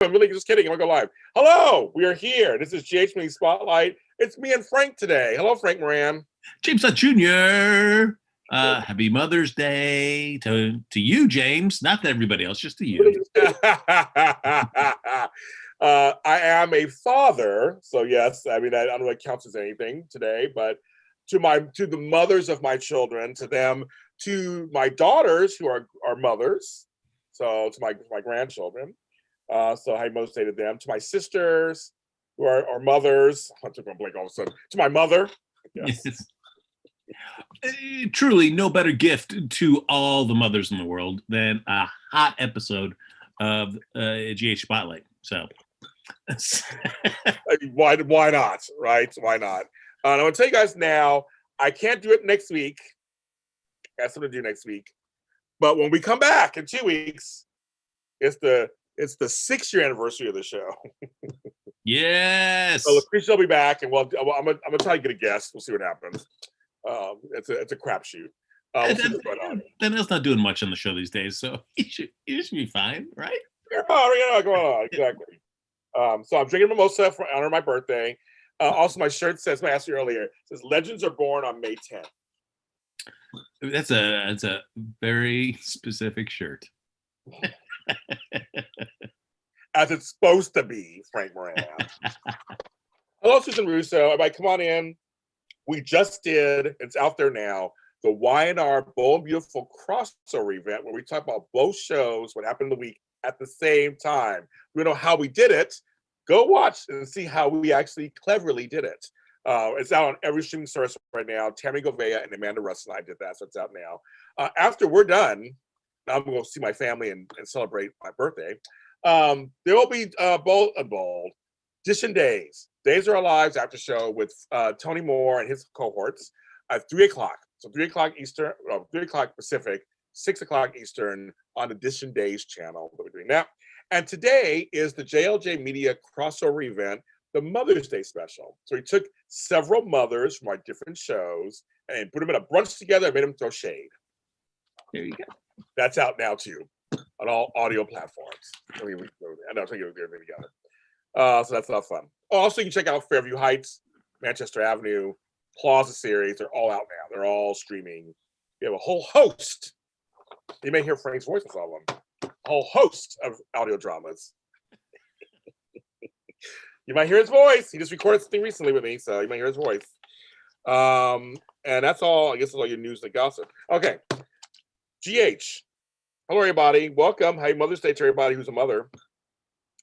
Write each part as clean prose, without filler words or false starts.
I'm really just kidding. I'm going to go live. Hello, we are here. This is GH Spotlight. It's me and Frank today. Hello, Frank Moran. James Jr. Happy Mother's Day to you, James. Not to everybody else, just to you. I am a father, so yes. I mean, I don't know what counts as anything today, but to the mothers of my children, to them, to my daughters who are mothers, so to my grandchildren. So happy Mother's Day to them. To my sisters who are mothers. I took a blank all of a sudden. To my mother. Yes. Truly, no better gift to all the mothers in the world than a hot episode of GH Spotlight. So, why not? Right? Why not? I'm going to tell you guys now. I can't do it next week. I have something to do next week. But when we come back in 2 weeks, it's the 6-year anniversary of the show. Yes. So Lucretia will be back, and I'm gonna try to get a guest. We'll see what happens. It's a crapshoot. Then that's not doing much on the show these days, so you should be fine, right? Oh, go on, exactly. So I'm drinking mimosa for honor of my birthday. Also, my shirt says, I asked you earlier, it says "Legends are born on May 10th." That's a very specific shirt. As it's supposed to be, Frank Moran. Hello, Susan Russo. Everybody, come on in. We just did, it's out there now, the Y&R Bold and Beautiful crossover event where we talk about both shows, what happened in the week at the same time. We know how we did it. Go watch and see how we actually cleverly did it. It's out on every streaming service right now. Tammy Govea and Amanda Russ and I did that, so it's out now. After we're done, I'm going to go see my family and celebrate my birthday. There will be bold Edition Days Are Alive after show with Tony Moore and his cohorts at 3 o'clock. So 3 o'clock Eastern, 3 o'clock Pacific, 6 o'clock Eastern on Edition Days channel. We'll be doing that. And today is the JLJ Media crossover event, the Mother's Day special. So we took several mothers from our different shows and put them in a brunch together and made them throw shade. There you go. That's out now too on all audio platforms. I know, I think it was everything together. So that's a lot of fun. Also, you can check out Fairview Heights, Manchester Avenue, Plaza series. They're all out now. They're all streaming. We have a whole host. You may hear Frank's voice in some of them. A whole host of audio dramas. You might hear his voice. He just recorded something recently with me, so you might hear his voice. And that's all. I guess that's all your news and gossip. Okay. GH. Hello, everybody. Welcome. Happy Mother's Day to everybody who's a mother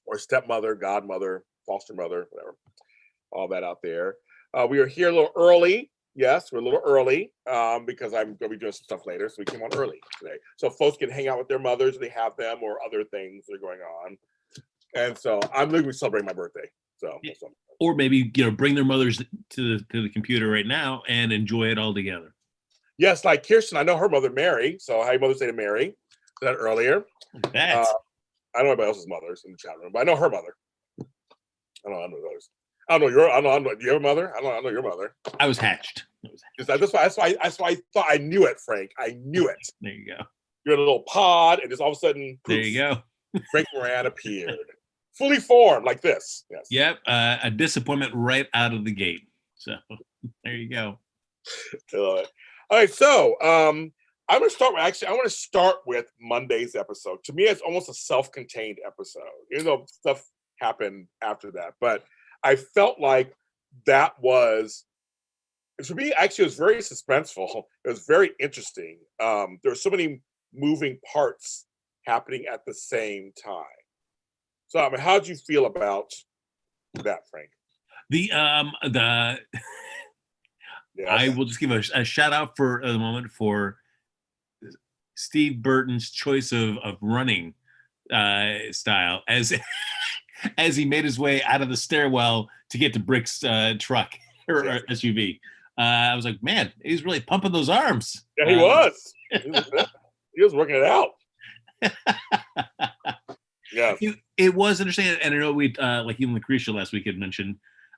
or stepmother, godmother, foster mother, whatever. All that out there. We are here a little early. Yes, we're a little early because I'm going to be doing some stuff later. So we came on early today. So folks can hang out with their mothers if they have them or other things that are going on. And so I'm literally celebrating my birthday. So, or maybe, bring their mothers to the computer right now and enjoy it all together. Yes, like Kirsten, I know her mother, Mary. So happy Mother's Day to Mary. Said that earlier. I don't know anybody else's mothers in the chat room, but I know her mother. I don't know others. I don't know. Do you have a mother? I don't know your mother. I was hatched. That's why I thought I knew it, Frank. I knew it. There you go. You're in a little pod, and just all of a sudden, poof, there you go. Frank Moran appeared, fully formed like this. Yes. Yep. A disappointment right out of the gate. So there you go. I love it. All right, so I'm going to start with, I want to start with Monday's episode. To me, it's almost a self-contained episode, even though stuff happened after that. But I felt like that was, for me, actually, it was very suspenseful. It was very interesting. There were so many moving parts happening at the same time. So, I mean, how did you feel about that, Frank? Yes. I will just give a shout out for a moment for Steve Burton's choice of running style as he made his way out of the stairwell to get to Brick's truck or SUV. I was like, man, he's really pumping those arms. Yeah, he was. He was working it out. Yeah, it was interesting, and I know we like even Lucretia last week had mentioned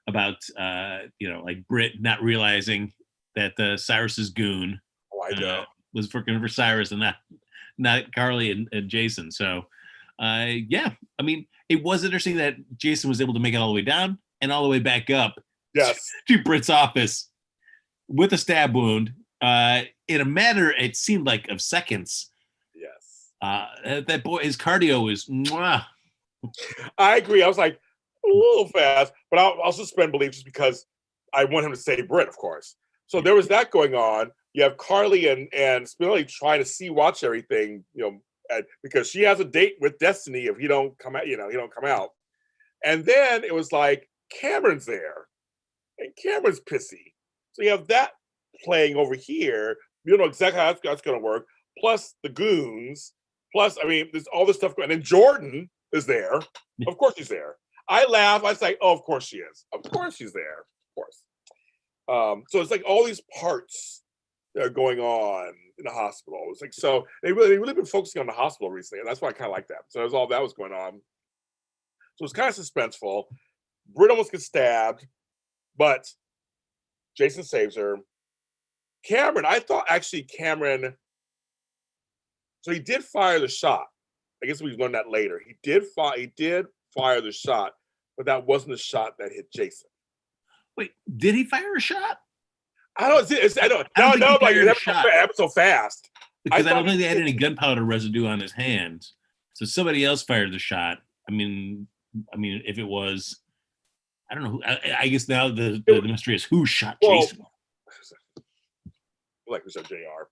about like Britt not realizing that Cyrus's goon was working for Cyrus and not Carly and Jason. So yeah, I mean, it was interesting that Jason was able to make it all the way down and all the way back up Yes. to Britt's office with a stab wound in a matter, it seemed like, of seconds. Yes. That boy, his cardio is mwah. I agree. I was like, a little fast, but I'll suspend belief just because I want him to save Britt, of course. So there was that going on. You have Carly and Spinelli trying to watch everything, because she has a date with Destiny if he don't come out, he don't come out. And then it was like Cameron's there, and Cameron's pissy. So you have that playing over here. You don't know exactly how that's going to work. Plus the goons. Plus, I mean, there's all this stuff going on. And Jordan is there. Of course she's there. I laugh. I say, oh, of course she is. Of course she's there. Of course. So it's like all these parts that are going on in the hospital. It's like, so they really been focusing on the hospital recently, and that's why I kind of like that. So there's all that was going on. So it's kind of suspenseful. Britt almost gets stabbed, but Jason saves her. Cameron, I thought actually Cameron, so he did fire the shot. I guess we learned that later. He did fire the shot, but that wasn't the shot that hit Jason. Wait, did he fire a shot? I don't. Like it happened so fast. Because I don't think they had any gunpowder residue on his hands, so somebody else fired the shot. I mean, if it was, I don't know who. I guess now the mystery is who shot Jason. Like we said, JR.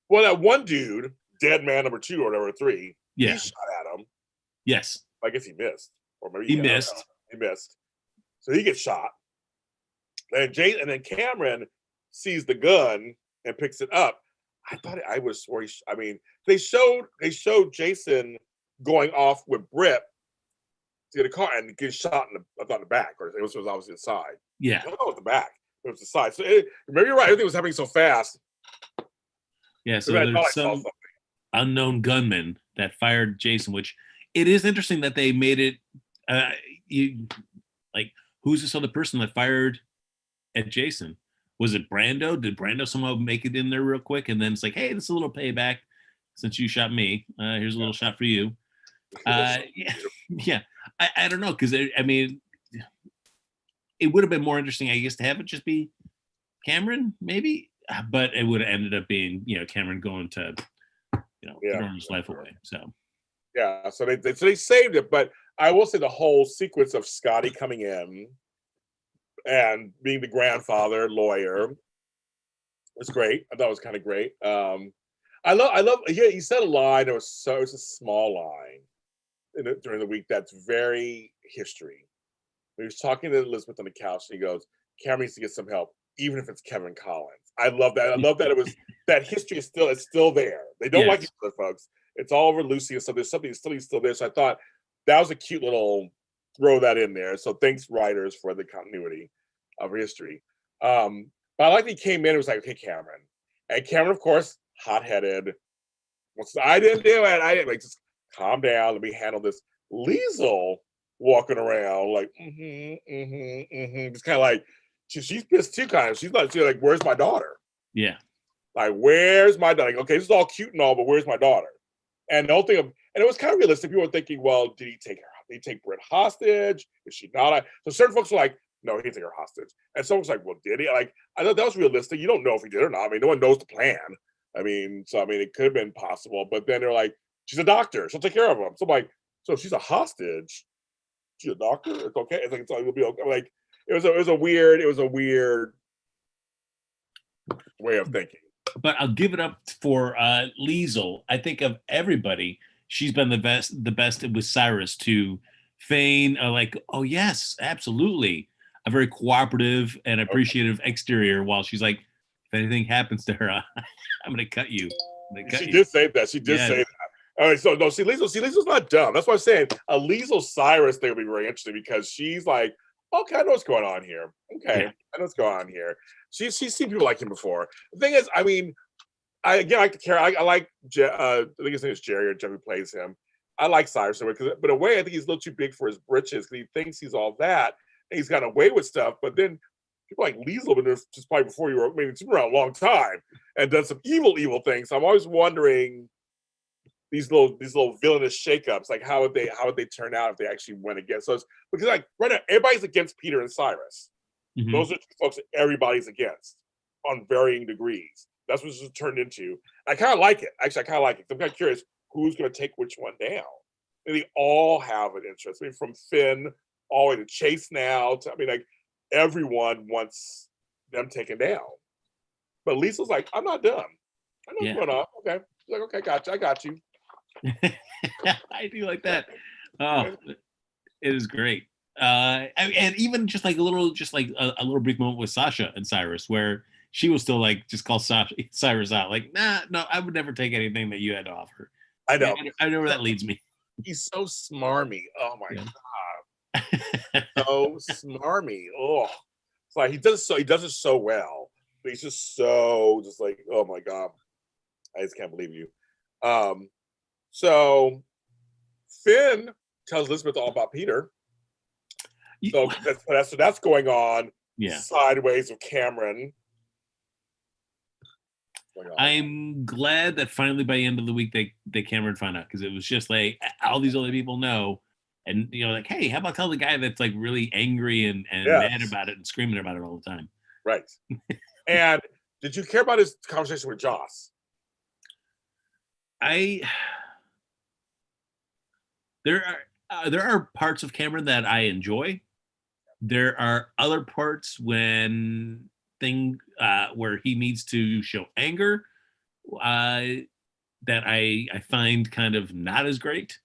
Well, that one dude, dead man number 2 or whatever 3, he shot at him. Yes. I guess he missed, or maybe he missed. He missed, so he gets shot. And then Cameron sees the gun and picks it up. I thought I would swear. They showed Jason going off with Britt to get a car and get shot in the back, or it was obviously the side. Yeah, I don't know, the back. It was the side. So maybe you're right. Everything was happening so fast. Yeah, so there's some unknown gunman that fired Jason, which it is interesting that they made it. Who's this other person that fired at Jason? Was it Brando? Did Brando somehow make it in there real quick? And then it's like, hey, this is a little payback since you shot me. Here's a little shot for you. Yeah. I don't know, because it would have been more interesting, I guess, to have it just be Cameron, maybe, but it would have ended up being, Cameron going to, throwing his life away. So yeah, so they saved it, but I will say the whole sequence of Scotty coming in and being the grandfather lawyer was great. I thought it was kind of great. I love. He said a line. It was a small line during the week that's very history. He was talking to Elizabeth on the couch, and he goes, "Cameron needs to get some help, even if it's Kevin Collins." I love that. I love that it was that history is still there. They don't like each other, folks. It's all over Lucy, and so there's something still there. So I thought that was a cute little throw that in there. So thanks, writers, for the continuity of history. But I like that he came in and was like, "Okay, Cameron," and Cameron, of course, hot-headed. I didn't do it. I didn't. Just calm down. Let me handle this. Liesl walking around like, It's kind of like she's pissed too. Kind of. She's like, "Where's my daughter?" Yeah. Like, where's my daughter? Like, okay, this is all cute and all, but where's my daughter? And the whole thing and it was kind of realistic. People were thinking, well, did he take her? Did he take Britt hostage? Is she not? So certain folks were like, no, he didn't take her hostage. And someone was like, well, did he? Like, I thought that was realistic. You don't know if he did or not. I mean, no one knows the plan. It could have been possible. But then they're like, she's a doctor. She'll take care of him. So I'm like, so if she's a hostage, she's a doctor? It's okay. It's like, it'll be okay. Like, it was a weird way of thinking. But I'll give it up for Liesl. I think of everybody, she's been the best with Cyrus to feign oh yes, absolutely, a very cooperative and appreciative exterior, while she's like, if anything happens to her, I'm going to cut you. She did say that. She did say that. All right, so no, Liesl's not dumb. That's what I'm saying. A Liesl Cyrus thing would be very interesting because she's like, okay, I know what's going on here. Okay, I know what's going on here. She's seen people like him before. The thing is, I like the character. I like, I think his name is Jerry or Jeff, who plays him. I like Cyrus, but in a way, I think he's a little too big for his britches because he thinks he's all that, and he's got away with stuff. But then people like Liesl have been just probably before you were, maybe it's been around a long time, and done some evil things. So I'm always wondering these little villainous shakeups. Like how would they turn out if they actually went against? So it's because like right now everybody's against Peter and Cyrus. Mhm. Those are two folks that everybody's against on varying degrees. That's what this has turned into. I kind of like it. Actually, I kind of like it. I'm kind of curious who's going to take which one down. And they all have an interest. I mean, from Finn all the way to Chase now. I mean, like everyone wants them taken down. But Lisa's like, I'm not done. I know what's going on. Okay. She's like, okay, gotcha. I got you. I do like that. Oh, it is great. And even just like a little brief moment with Sasha and Cyrus, where she will still like just call Cyrus out, like, nah, no, I would never take anything that you had to offer. I know. I know where that leads me. He's so smarmy. Oh my god. So smarmy. Oh, it's like he does it so well. But he's just so like, oh my god. I just can't believe you. So Finn tells Elizabeth all about Peter. So that's going on sideways with Cameron. I'm glad that finally by the end of the week they Cameron found out, because it was just like all these other people know, and like, hey, how about tell the guy that's like really angry and mad about it and screaming about it all the time. Right. And did you care about his conversation with Joss? There are parts of Cameron that I enjoy. There are other parts where he needs to show anger that I find kind of not as great.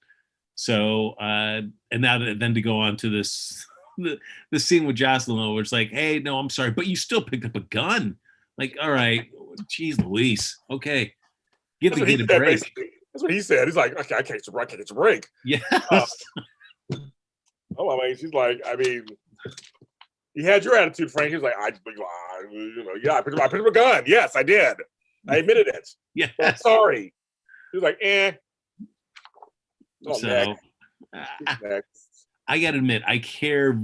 So and now then to go on to this the scene with Jocelyn, where it's like, hey, no, I'm sorry, but you still picked up a gun. Like, all right, geez Louise, okay, give the kid a break. That's what he said. He's like, okay, I can't get a break. Yeah. Oh, I mean, she's like, I mean, he had your attitude, Frank. He was like, I picked up a gun. Yes, I did. I admitted it. Yeah. I'm sorry. He was like, Oh, so next. I gotta admit, I care.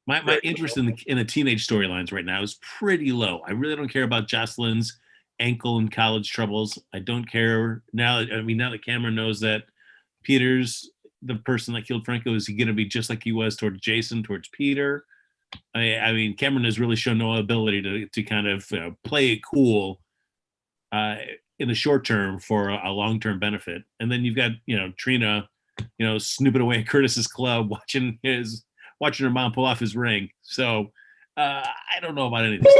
My interest in the teenage storylines right now is pretty low. I really don't care about Jocelyn's ankle and college troubles. I don't care now. I mean, now that Cameron knows that Peter's the person that killed Franco, is he going to be just like he was towards Jason, towards Peter? I mean, Cameron has really shown no ability to kind of play it cool in the short term for a long-term benefit. And then you've got Trina, snooping away at Curtis's club, watching her mom pull off his ring. So I don't know about any of this.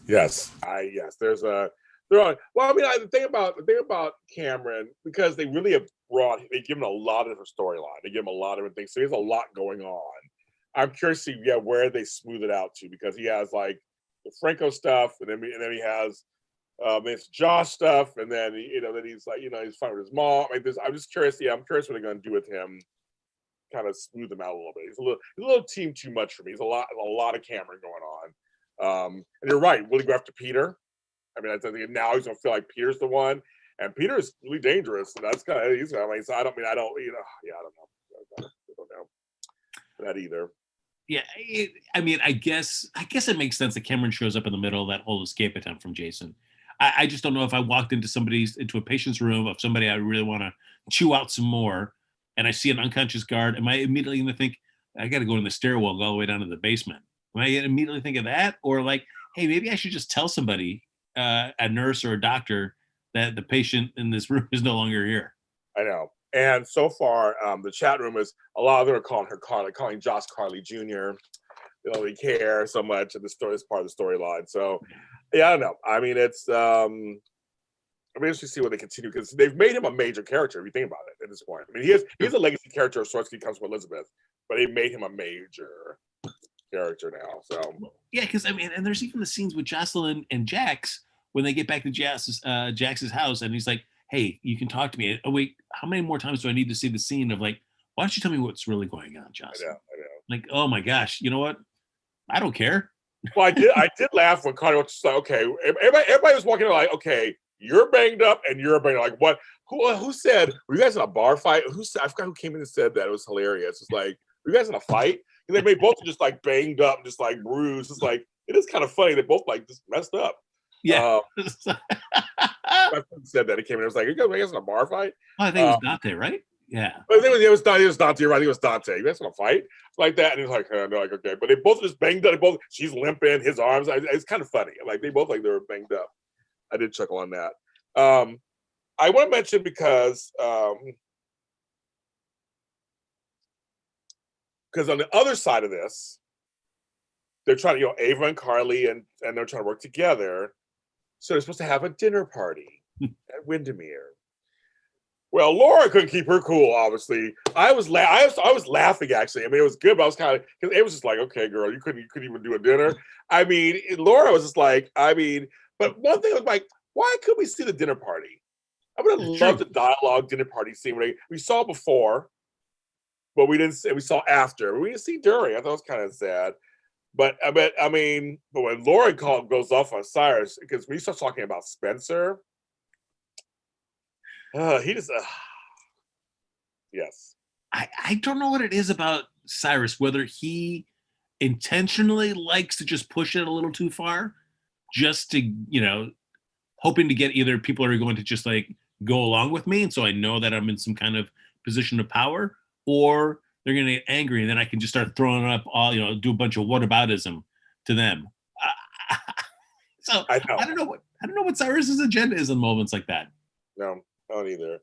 Yes. There's a. Well, I mean, the thing about Cameron, because they really have they've given a lot of different storyline. They give him a lot of different things. So there's a lot going on. I'm curious to see where they smooth it out to, because he has like the Franco stuff, and then he has it's Josh stuff, and then then he's like he's fighting with his mom. Like this, I'm just curious. Yeah, I'm curious what they're going to do with him. Kind of smooth him out a little bit. He's a little team too much for me. He's a lot of Cameron going on. And you're right. Will he go after Peter? I mean, I think now he's gonna feel like Peter's the one, and Peter's really dangerous. And that's kind of so I don't know. I don't know that either. Yeah, I mean, I guess it makes sense that Cameron shows up in the middle of that whole escape attempt from Jason. I just don't know if I walked into a patient's room of somebody I really want to chew out some more, and I see an unconscious guard. Am I immediately going to think I got to go in the stairwell, go all the way down to the basement? Am I going to immediately think of that, or like, hey, maybe I should just tell somebody, a nurse or a doctor, that the patient in this room is no longer here? I know. And so far, the chat room is a lot of them are calling her Carly, calling Josh Carly Jr. They don't really care so much. And the story is part of the storyline. So, yeah, I don't know. I mean, it's I mean, let's just see what they continue, because they've made him a major character. If you think about it, at this point, I mean, he's a legacy character of sorts. He comes from Elizabeth, but they made him a major character now. So yeah, because I mean, and there's even the scenes with Jocelyn and Jax when they get back to Jax's house, and he's like, hey, you can talk to me. Oh, wait, how many more times do I need to see the scene of like, why don't you tell me what's really going on, Jocelyn? I know. Like, oh my gosh, you know what? I don't care. Well, I did laugh when Connie was just like, okay, everybody was walking like, okay, you're banged up and you're banged up. Like, what? Who said, were you guys in a bar fight? I forgot who came in and said that. It was hilarious. It's like, were you guys in a fight? And they both just like banged up, just like bruised. It's like, it is kind of funny. They both like just messed up. Yeah. My friend said that. He came in. It was like, "You guys in a bar fight?" I think it was Dante, right? Yeah. But I think it was Dante. It was Dante. Right? I think it was Dante. You guys want to fight like that? And he was like, "No, like okay." But they both just banged up. They both. She's limping. His arms. It's kind of funny. Like they both like they were banged up. I did chuckle on that. I want to mention because on the other side of this, they're trying to, Ava and Carly and they're trying to work together. So they're supposed to have a dinner party at Windermere. Well, Laura couldn't keep her cool, obviously. I was laughing, actually. I mean, it was good, but I was kind of, because it was just like, okay, girl, you couldn't even do a dinner. I mean, Laura was just like, but one thing was like, why couldn't we see the dinner party? I would have loved the dialogue dinner party scene. We saw before, but we didn't see, we saw after. We didn't see during. I thought it was kind of sad. But when Laura goes off on Cyrus, because when he starts talking about Spencer, he just yes. I don't know what it is about Cyrus, whether he intentionally likes to just push it a little too far, just to, hoping to get either people are going to just like go along with me, and so I know that I'm in some kind of position of power, or they're going to get angry, and then I can just start throwing up all, do a bunch of whataboutism to them. So I don't know what Cyrus's agenda is in moments like that. No, I don't either.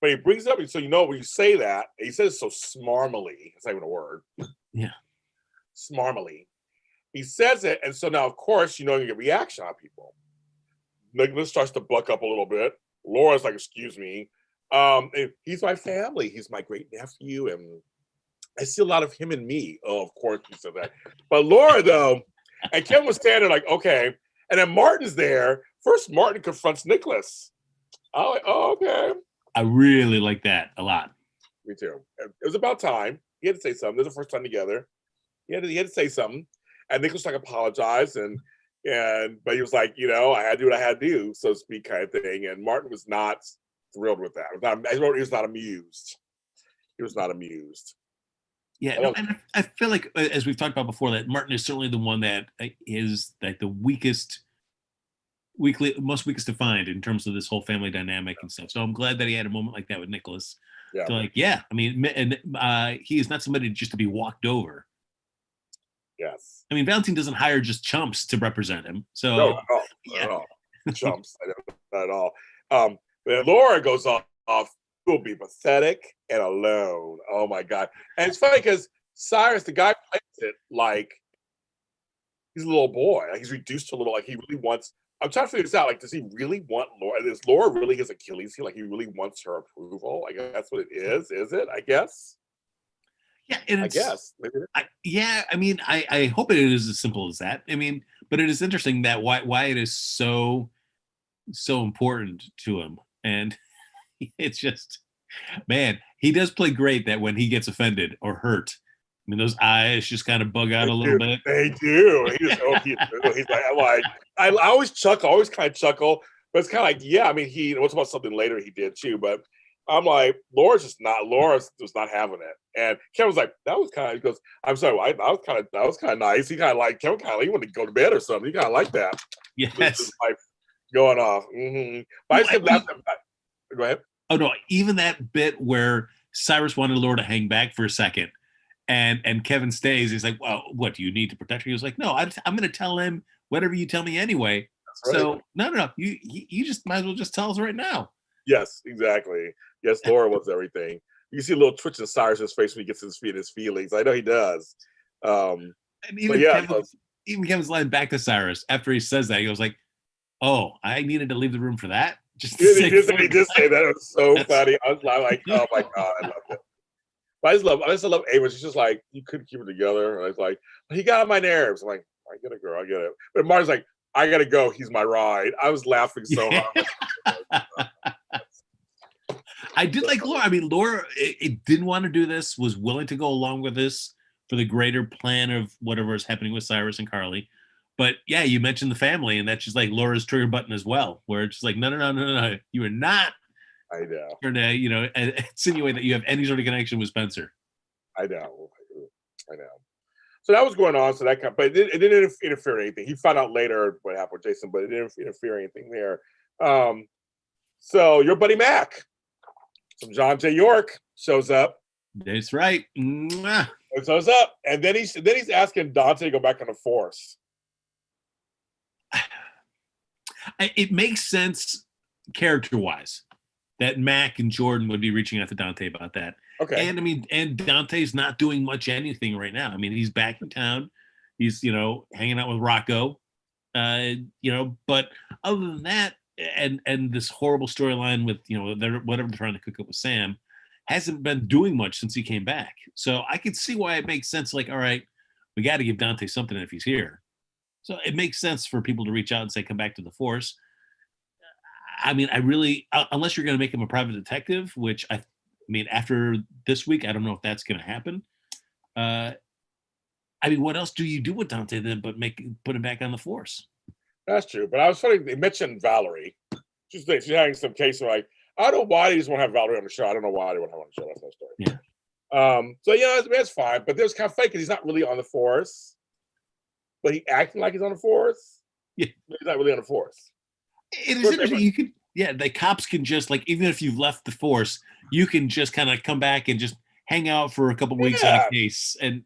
But he brings it up, so when you say that, he says it so smarmily. It's not even a word. Yeah. Smarmily. He says it, and so now, of course, you get reaction on people. Nicholas starts to buck up a little bit. Laura's like, excuse me. He's my family. He's my great nephew, and I see a lot of him in me. Oh, of course he said that. But Laura, though, and Kevin was standing like, okay. And then Martin's there. First, Martin confronts Nicholas. I'm like, oh, okay. I really like that a lot. Me too. It was about time. He had to say something. This is the first time together. He had to say something. And Nicholas like apologized, but he was like, I had to do what I had to do, so to speak, kind of thing. And Martin was not thrilled with that. He was not amused. He was not amused. Yeah, no, and I feel like, as we've talked about before, that Martin is certainly the one that is like the most weakest to find in terms of this whole family dynamic and stuff. So I'm glad that he had a moment like that with Nicholas. Yeah. So I mean, and he is not somebody just to be walked over. Yes. I mean, Valentine doesn't hire just chumps to represent him. So no, not at all. Chumps, not at all. Then Laura goes off. Will be pathetic and alone. Oh my God. And it's funny because Cyrus, the guy, plays it like he's a little boy. Like he's reduced to a little, like he really wants. I'm trying to figure this out. Like, does he really want Laura? Is Laura really his Achilles heel? Like he really wants her approval? I guess that's what it is. Is it? I guess. Yeah, and I guess. I mean, I hope it is as simple as that. I mean, but it is interesting that why it is so important to him, and it's just, man, he does play great. That when he gets offended or hurt, I mean, those eyes just kind of bug out a little bit. They do. He just he's like I always kind of chuckle, but it's kind of like, yeah. I mean, he what's about something later he did too, but. I'm like, Laura was not having it. And Kevin was like, that was kind of, he goes, I'm sorry, that was kind of nice. He kind of like, Kevin he wanted to go to bed or something. He kind of like that. Yes. Like going off. Mm-hmm. But I said go ahead. Oh no, even that bit where Cyrus wanted Laura to hang back for a second and Kevin stays. He's like, well, what, do you need to protect her? He was like, no, I'm going to tell him whatever you tell me anyway. Right. So no, you just might as well just tell us right now. Yes, exactly. Yes, Laura was everything. You see a little twitch in Cyrus's face when he gets his feelings. I know he does. And even Kevin's line back to Cyrus after he says that, he goes like, "Oh, I needed to leave the room for that." He did say that. It was so funny. I was like, "Oh my God, I love it." But I just love Ava. She's just like, you couldn't keep it together. And I was like, he got on my nerves. I'm like, I get it, girl, I get it. But Martin's like, I gotta go. He's my ride. I was laughing so hard. I did like Laura. I mean, Laura it didn't want to do this, was willing to go along with this for the greater plan of whatever is happening with Cyrus and Carly. But yeah, you mentioned the family, and that's just like Laura's trigger button as well, where it's just like, no. You are not. I know. Trying to, insinuate that you have any sort of connection with Spencer. I know. So that was going on. So that but it didn't interfere in anything. He found out later what happened with Jason, but it didn't interfere in anything there. So your buddy Mac, some John J. York shows up. That's right. Mwah. And shows up, and then he's asking Dante to go back on the Force. It makes sense character-wise that Mac and Jordan would be reaching out to Dante about that. Okay. And I mean, and Dante's not doing much anything right now. I mean, he's back in town. He's, hanging out with Rocco. But other than that, and this horrible storyline with, whatever they're trying to cook up with Sam, hasn't been doing much since he came back. So I could see why it makes sense. Like, all right, we got to give Dante something if he's here. So it makes sense for people to reach out and say, come back to the Force. I mean, I really, unless you're going to make him a private detective, which I mean, after this week, I don't know if that's going to happen. I mean, what else do you do with Dante then but put him back on the Force? That's true. But I was funny, they mentioned Valerie. She's having some case of like, I don't know why they just want to have Valerie on the show. I don't know why they want to have her on the show. That's no story. Yeah. So that's fine. But there's kind of fake because he's not really on the Force, but he acting like he's on the Force. Yeah, he's not really on the Force. It is interesting. You could, the cops can just like, even if you've left the Force, you can just kind of come back and just hang out for a couple weeks on a case and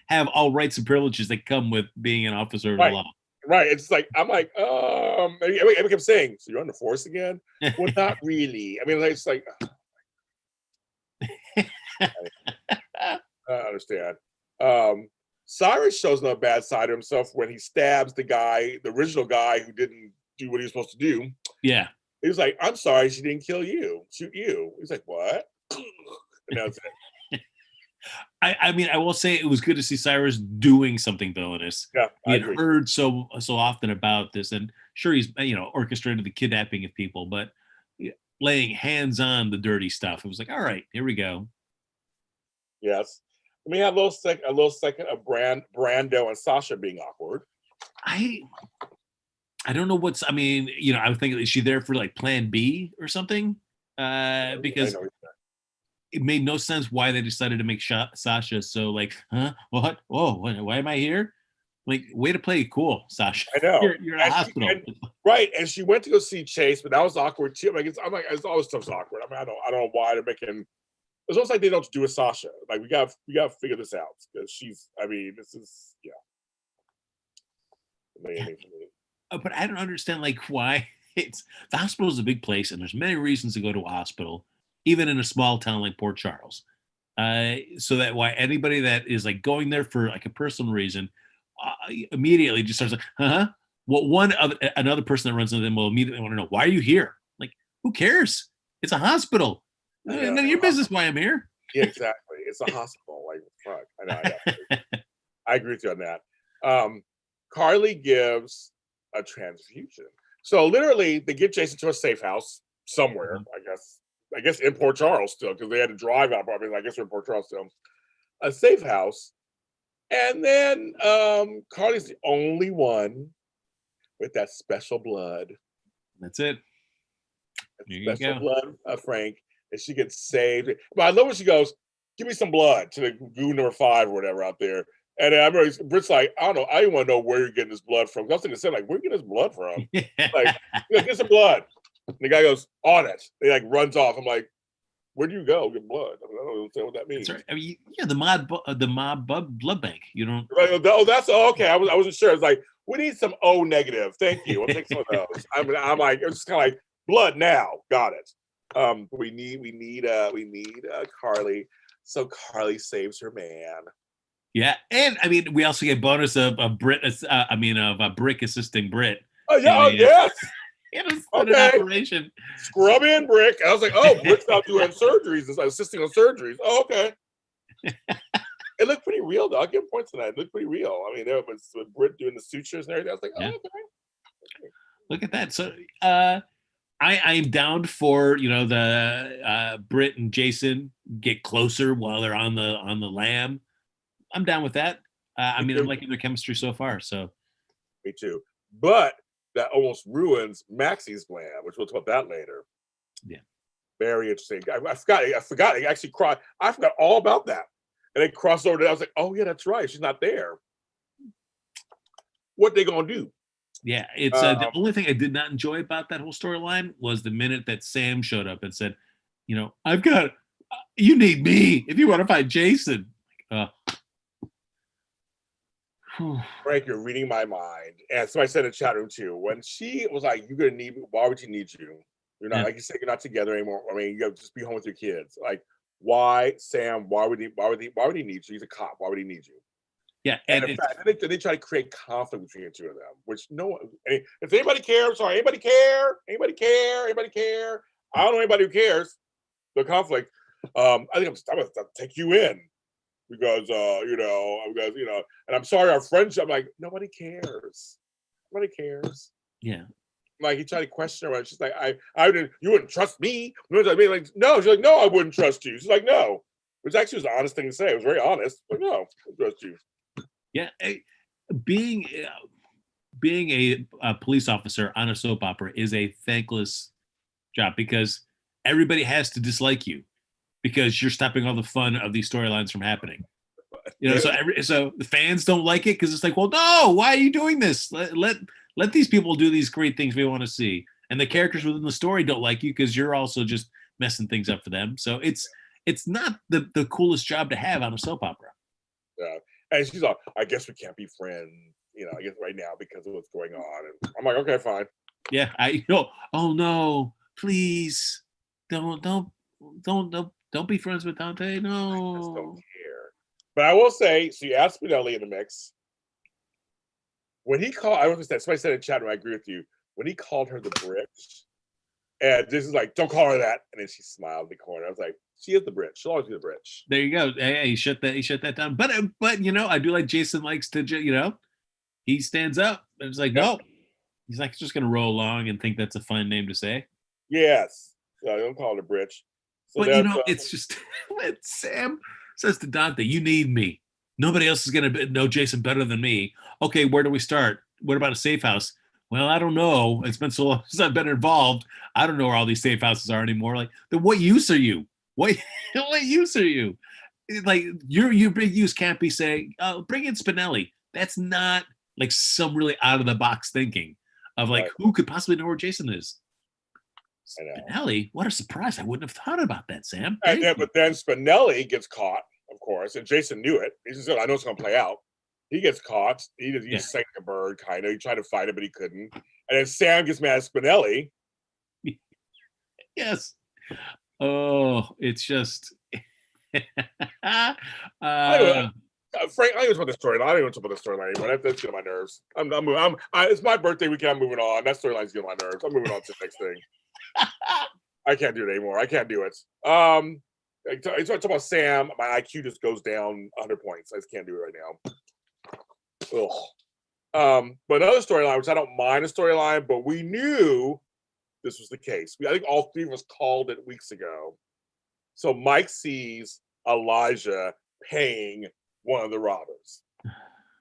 have all rights and privileges that come with being an officer of the law. Right. It's like, I'm like, I kept saying, so you're on the Force again? Well, not really. I mean, it's like, I understand. Cyrus shows no bad side of himself when he stabs the original guy who didn't do what he was supposed to do. Yeah. He was like, I'm sorry, she didn't shoot you. He's like, what? And that's it. I mean, I will say it was good to see Cyrus doing something villainous. Yeah, he had heard so often about this, and sure, he's orchestrated the kidnapping of people, but laying hands on the dirty stuff, it was like, all right, here we go. Yes, I mean, a little second of Brando and Sasha being awkward. I don't know what's. I mean, I would think, is she there for like Plan B or something? Because it made no sense why they decided to make Sasha so like, huh? What? Whoa! Why am I here? Like, way to play it cool, Sasha. I know. You're in a hospital. Right, and she went to go see Chase, but that was awkward too. It's always stuff's awkward. I mean, I don't know why they're making. It's almost like they don't do with Sasha. Like we got to figure this out because she's. I mean, this is But I don't understand like why the hospital is a big place and there's many reasons to go to a hospital, even in a small town like Port Charles. So that why anybody that is like going there for like a personal reason immediately just starts like, huh? Well, another person that runs into them will immediately want to know, why are you here? Like, who cares? It's a hospital. Yeah, none of your business why I'm here. Yeah, exactly. It's a hospital. Like, fuck. I know. I agree with you on that. Carly gives a transfusion. So literally, they get Jason to a safe house somewhere. I guess in Port Charles still, because they had to drive out. I mean, I guess they're in Port Charles still. A safe house, and then Carly's the only one with that special blood. That's it. Special blood of Frank, and she gets saved. But I love when she goes, "Give me some blood" to the goo number 5 or whatever out there. And I remember Britt's like, I don't know, I don't want to know where you're getting this blood from. I was thinking, like, where are you getting this blood from? Like, get some blood. And the guy goes, on it. He like runs off. I'm like, where do you go get blood? I don't understand what that means. Right. I mean, the mob blood bank. You don't. Oh, that's okay. I wasn't sure. It's like, we need some O negative. Thank you. We'll take some of those. I'm like, it's just kind of like blood now. Got it. We need Carly. So Carly saves her man. Yeah, and I mean, we also get bonus of Brick assisting Britt. Oh yeah, yes. It was an operation. Scrub in Brick. I was like, oh, Brick's not doing surgeries. It's like assisting on surgeries. Oh, okay. It looked pretty real, though. I'll give points to that. It looked pretty real. I mean, there was with Britt doing the sutures and everything. I was like, oh, okay. Look at that. So I'm down for the Britt and Jason get closer while they're on the lam. I'm down with that. I'm liking their chemistry so far. So, me too. But that almost ruins Maxie's plan, which we'll talk about that later. Yeah, very interesting. I forgot. I actually cried. I forgot all about that. And they crossed over. I was like, oh yeah, that's right. She's not there. What they gonna do? Yeah, it's the only thing I did not enjoy about that whole storyline was the minute that Sam showed up and said, you know, you need me if you want to find Jason. Frank, you're reading my mind. And somebody said in the chat room too, when she was like, you're gonna need me, why would she need you? You're not, like you said, you're not together anymore. I mean, you gotta just be home with your kids. Like, why, Sam, why would he need you? He's a cop. Why would he need you? Yeah, and in fact, they try to create conflict between the two of them, which no one. If anybody cares, sorry, anybody care? Anybody care? Anybody care? I don't know anybody who cares. The conflict. I think I'm gonna take you in because and I'm sorry, our friendship. I'm like, nobody cares. Nobody cares. Yeah. Like he tried to question her, and she's like, I didn't. You wouldn't trust me. Like, no. She's like, no, I wouldn't trust you. She's like, no. Which actually was an honest thing to say. It was very honest. But no, I wouldn't trust you. Yeah, being a police officer on a soap opera is a thankless job because everybody has to dislike you because you're stopping all the fun of these storylines from happening. You know, so the fans don't like it because it's like, well, no, why are you doing this? Let these people do these great things we want to see, and the characters within the story don't like you because you're also just messing things up for them. So it's not the coolest job to have on a soap opera. Yeah. And she's like, I guess we can't be friends, I guess right now because of what's going on. And I'm like, okay, fine. Yeah, oh no, please don't be friends with Dante. No. I just don't care. But I will say, so you asked Spinelli in the mix. When he called, I was somebody said in chat room, I agree with you. When he called her the bitch, and this is like, don't call her that. And then she smiled in the corner. I was like, she is the bitch. She'll always be the bitch. There you go. Hey, he shut that down. But I do like Jason likes to, he stands up and it's like, no. He's like just gonna roll along and think that's a fun name to say. Yes. So don't call her the bitch. So but it's just when Sam says to Dante, you need me. Nobody else is gonna know Jason better than me. Okay, where do we start? What about a safe house? Well, I don't know. It's been so long since I've been involved. I don't know where all these safe houses are anymore. Like, then what use are you? What use are you? Like, your big use can't be saying, oh, bring in Spinelli. That's not like some really out of the box thinking of like, who could possibly know where Jason is? Spinelli? What a surprise. I wouldn't have thought about that, Sam. But then Spinelli gets caught, of course, and Jason knew it. He said, I know it's going to play out. He gets caught. He sank a bird, kind of. He tried to fight it, but he couldn't. And then Sam gets mad at Spinelli. Yes. Oh, it's just. Frank, I don't even want the storyline. I don't even want to put the storyline anymore. That's getting on my nerves. It's my birthday weekend. I'm moving on. That storyline's getting on my nerves. I'm moving on to the next thing. I can't do it anymore. I can't do it. I talk about Sam. My IQ just goes down 100 points. I just can't do it right now. Ugh. But another storyline, which I don't mind a storyline, but we knew this was the case. I think all three of us called it weeks ago. So Mike sees Elijah paying one of the robbers.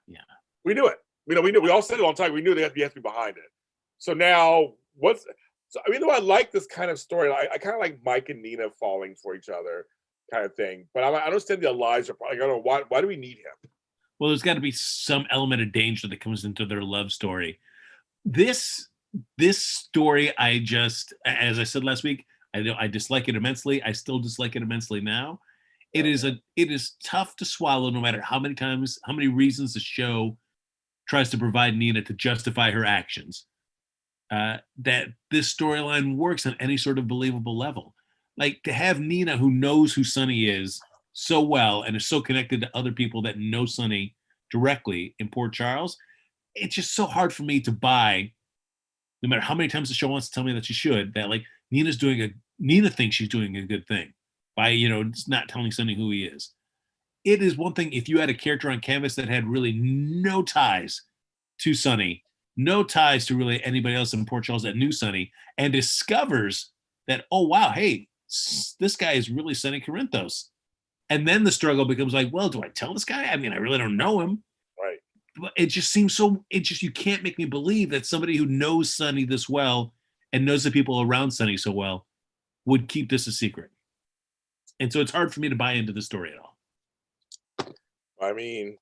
Yeah. We knew it. We knew. We all said it all the time. We knew they had to be behind it. So now, I like this kind of story. I kind of like Mike and Nina falling for each other kind of thing. But I understand the Elijah part. I don't know, why do we need him? Well, there's got to be some element of danger that comes into their love story. This story, as I said last week, I dislike it immensely. I still dislike it immensely now. It is tough to swallow no matter how many reasons the show tries to provide Nina to justify her actions. That this storyline works on any sort of believable level. Like, to have Nina, who knows who Sonny is so well and is so connected to other people that know Sonny directly in Port Charles, it's just so hard for me to buy, no matter how many times the show wants to tell me that she should, that like Nina thinks she's doing a good thing by, not telling Sonny who he is. It is one thing if you had a character on canvas that had really no ties to Sonny, no ties to really anybody else in Port Charles that knew Sonny, and discovers that, oh, wow, hey, this guy is really Sonny Corinthos. And then the struggle becomes like, well, do I tell this guy? I mean, I really don't know him. Right. But it just seems you can't make me believe that somebody who knows Sonny this well and knows the people around Sonny so well would keep this a secret. And so it's hard for me to buy into the story at all. I mean,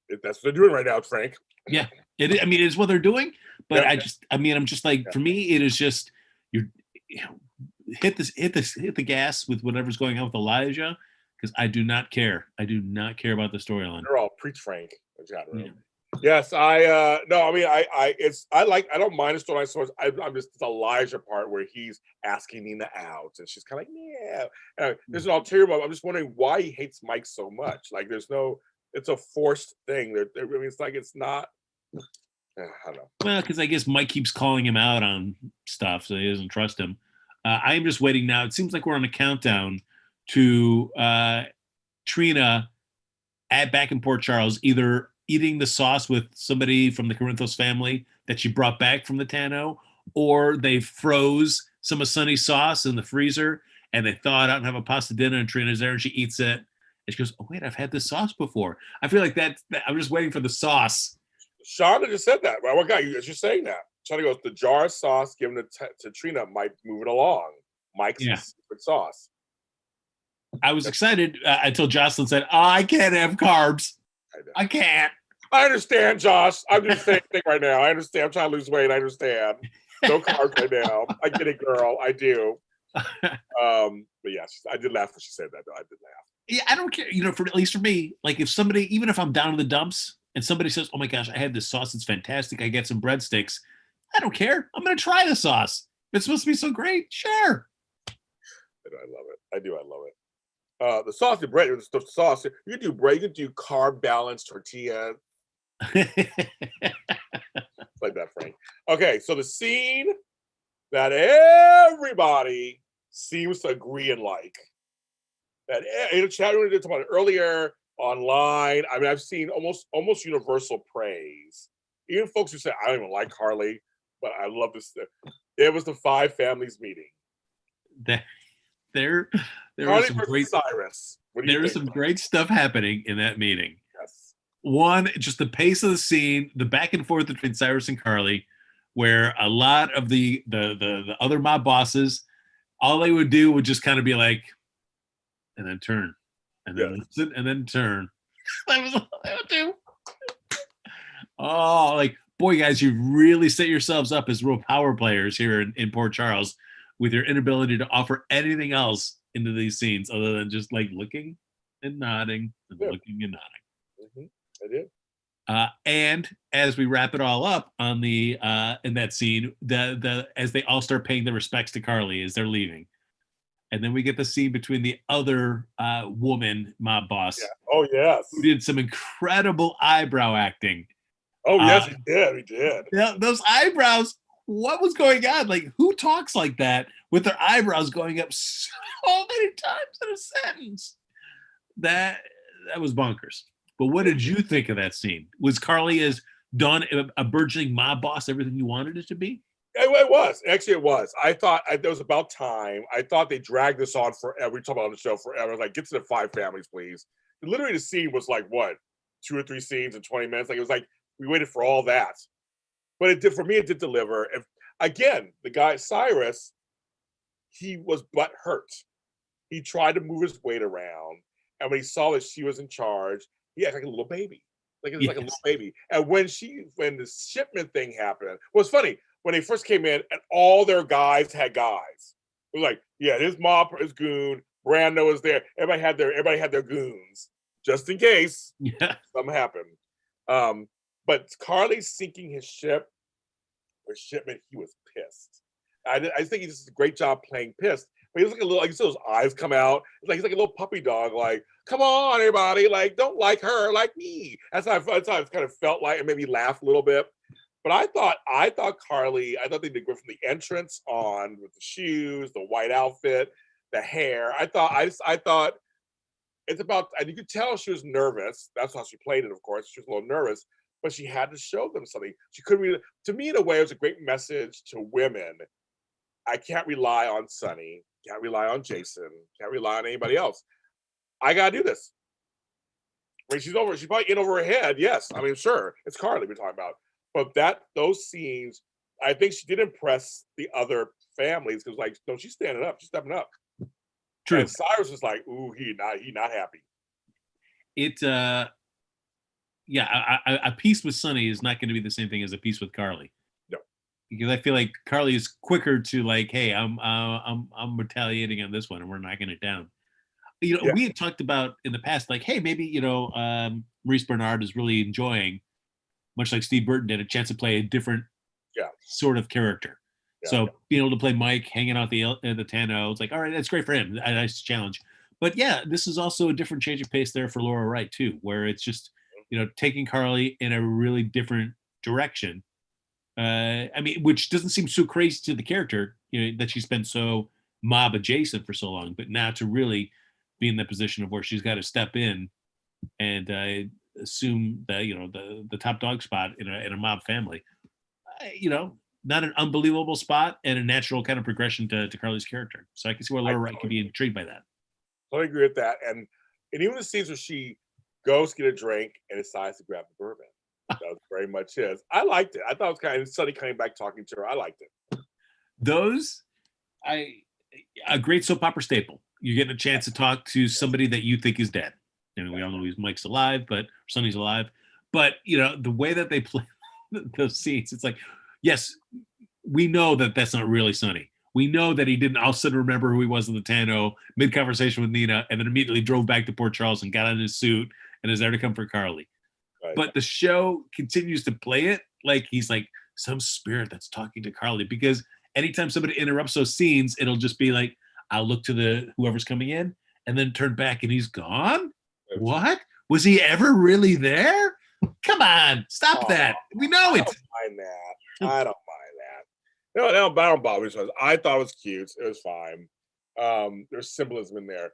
that's what they're doing right now, Frank. Yeah, I mean, it's what they're doing. But Yeah. I'm just like, for me, it is just you hit the gas with whatever's going on with Elijah, because I do not care. I do not care about the storyline. They're all preach Frank in the chat room. Yeah. Yes, no, I mean, I don't mind the storyline so much. I'm just the Elijah part where he's asking Nina out, and she's kind of like, yeah. There's an ulterior motive. I'm just wondering why he hates Mike so much. Like, it's a forced thing. I mean, it's like it's not. I don't know. Well, because I guess Mike keeps calling him out on stuff, so he doesn't trust him. I am just waiting now. It seems like we're on a countdown to Trina back in Port Charles, either eating the sauce with somebody from the Corinthos family that she brought back from the Tano, or they froze some of Sunny's sauce in the freezer and they thaw it out and have a pasta dinner, and Trina's there and she eats it. And she goes, oh, wait, I've had this sauce before. I feel like that I'm just waiting for the sauce. Shonda just said that. Right? What guy? You're saying that. Shonda goes, the jar of sauce given to Trina might move it along. Mike's secret sauce. I was excited until Jocelyn said, oh, I can't have carbs. I can't. I understand, Josh. I'm doing the same thing right now. I understand. I'm trying to lose weight. I understand. No carbs right now. I get it, girl. I do. But yes, I did laugh when she said that, though. I did laugh. Yeah, I don't care. At least for me, like if somebody, even if I'm down in the dumps and somebody says, oh my gosh, I had this sauce. It's fantastic. I get some breadsticks. I don't care. I'm going to try the sauce. It's supposed to be so great. Sure. I love it. I do. I love it. The sauce and bread, the sauce, you can do bread, you can do carb balanced tortilla. Like that, Frank. Okay, so the scene that everybody seems to agree and like, that in the chat room we did talk about it earlier, online. I mean, I've seen almost universal praise. Even folks who say I don't even like Carly, but I love this. It was the five families meeting. There was some great Cyrus. There was some great stuff happening in that meeting. Yes. One, just the pace of the scene, the back and forth between Cyrus and Carly, where a lot of the other mob bosses, all they would do would just kind of be like, and then turn, and then listen, and then turn. That was all they would do. Oh, like, boy, guys, you really set yourselves up as real power players here in Port Charles with your inability to offer anything else into these scenes other than just like looking and nodding and looking and nodding. Mm-hmm. I did. And as we wrap it all up on the in that scene, as they all start paying their respects to Carly as they're leaving, and then we get the scene between the other woman mob boss. Yeah. Oh yes. Who did some incredible eyebrow acting. Oh yes, he did. He did. Yeah, those eyebrows. What was going on? Like, who talks like that with their eyebrows going up so many times in a sentence? That was bonkers. But what did you think of that scene? Was Carly as done a burgeoning mob boss everything you wanted it to be? It was. Actually, it was. I thought it was about time. I thought they dragged this on forever. We talked about on the show forever. Like, get to the five families, please. Literally, the scene was like, what, 2 or 3 scenes in 20 minutes? Like, it was like, we waited for all that. But it did, for me, it did deliver. Again, the guy, Cyrus, he was butt hurt. He tried to move his weight around. And when he saw that she was in charge, he acted like a little baby. Like, it was like a little baby. And when the shipment thing happened, well, it's funny. When they first came in and all their guys had guys. It was like, yeah, his mob, his goon, Brando was there. Everybody had their goons, just in case something happened. But Carly sinking his ship or shipment, he was pissed. I think he just did a great job playing pissed. But he was like a little, like you saw his eyes come out. It's like he's like a little puppy dog, like, come on, everybody, like, don't like her, like me. That's how it kind of felt like. It made me laugh a little bit. But I thought Carly, I thought they did great from the entrance on with the shoes, the white outfit, the hair. I thought it's about, and you could tell she was nervous. That's how she played it, of course. She was a little nervous, but she had to show them something. She couldn't really, to me, in a way, it was a great message to women. I can't rely on Sunny, can't rely on Jason, can't rely on anybody else. I gotta do this. When she's probably in over her head. Yes, I mean, sure, it's Carly we're talking about. But those scenes, I think she did impress the other families because, like, no, she's standing up, she's stepping up. True. And Cyrus was like, "Ooh, he not happy." it yeah, a piece with Sonny is not going to be the same thing as a piece with Carly. No. Because I feel like Carly is quicker to like, hey, I'm retaliating on this one, and we're knocking it down. You know, Yeah. we had talked about in the past, like, hey, maybe Maurice Bernard is really enjoying, much like Steve Burton did, a chance to play a different sort of character. So being able to play Mike, hanging out the Tano, it's like, all right, that's great for him. A nice challenge. But yeah, this is also a different change of pace there for Laura Wright too, where it's just taking Carly in a really different direction. I mean, which doesn't seem so crazy to the character, that she's been so mob adjacent for so long, but now to really be in the position of where she's got to step in and assume the top dog spot in a mob family. Not an unbelievable spot and a natural kind of progression to Carly's character. So I can see why Laura Wright could be intrigued by that. I agree with that. And even the scenes where she goes to get a drink and decides to grab the bourbon. That was very much his. I liked it. I thought it was kind of Sonny coming back talking to her. I liked it. Those, a great soap opera staple. You're getting a chance to talk to somebody that you think is dead. We all know Mike's alive, but Sonny's alive. But the way that they play those scenes, it's like, yes, we know that that's not really Sonny. We know that he didn't all of a sudden remember who he was in the Tano mid-conversation with Nina and then immediately drove back to Port Charles and got on his suit and is there to come for Carly. Right. But the show continues to play it like he's like some spirit that's talking to Carly, because anytime somebody interrupts those scenes, it'll just be like, I'll look to whoever's coming in and then turn back and he's gone. What? Was he ever really there? Come on, stop that. We know it. I don't mind that. No, I don't bother me. I thought it was cute. It was fine. There's symbolism in there.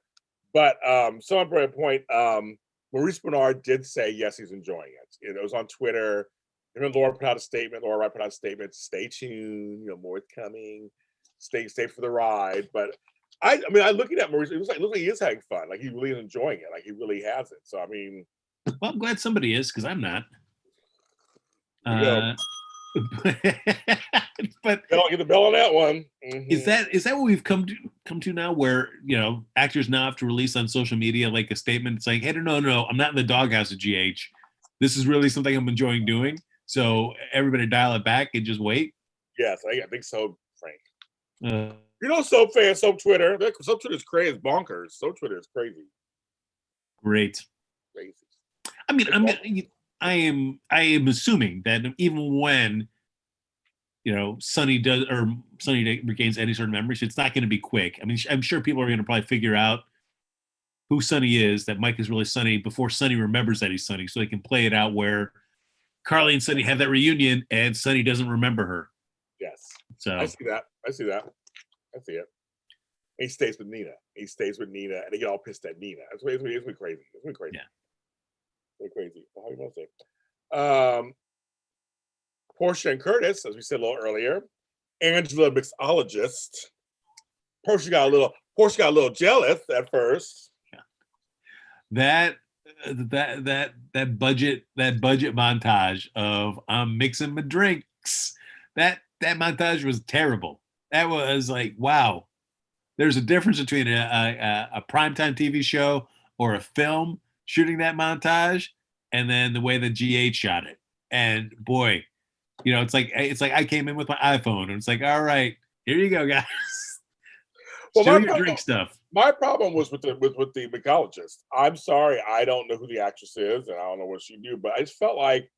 But someone brought a point. Maurice Bernard did say, yes, he's enjoying it. It was on Twitter. And then Laura put out a statement. Laura put out a statement. Stay tuned. More is coming. Stay for the ride. But I mean, I looking at Maurice, it looks like he is having fun. Like he really is enjoying it. Like he really has it. So I mean, well, I'm glad somebody is, because I'm not. But get the bell on that one. Mm-hmm. Is that what we've come to now, where actors now have to release on social media like a statement saying, hey, no, I'm not in the doghouse at GH. This is really something I'm enjoying doing. So everybody dial it back and just wait. Yes, I think so, Frank. Soap fans, Soap Twitter. Soap Twitter is crazy. It's bonkers. Soap Twitter is crazy. Great. Crazy. I mean, I am assuming that even when Sonny regains any sort of memories, it's not going to be quick. I mean, I'm sure people are going to probably figure out who Sonny is, that Mike is really Sonny, before Sonny remembers that he's Sonny, so they can play it out where Carly and Sonny have that reunion and Sonny doesn't remember her. Yes. So I see that. He stays with Nina. And they get all pissed at Nina. It's crazy. Yeah. It's crazy. How do you want to say? Portia and Curtis, as we said a little earlier, Angela mixologist. Portia got a little jealous at first. Yeah. That budget montage of I'm mixing my drinks. That montage was terrible. That was like, wow. There's a difference between a primetime TV show or a film shooting that montage, and then the way the GH shot it. And boy, it's like I came in with my iPhone and it's like, all right, here you go, guys. Well, show your drink stuff. My problem was with the mixologist. I'm sorry, I don't know who the actress is and I don't know what she do, but I just felt like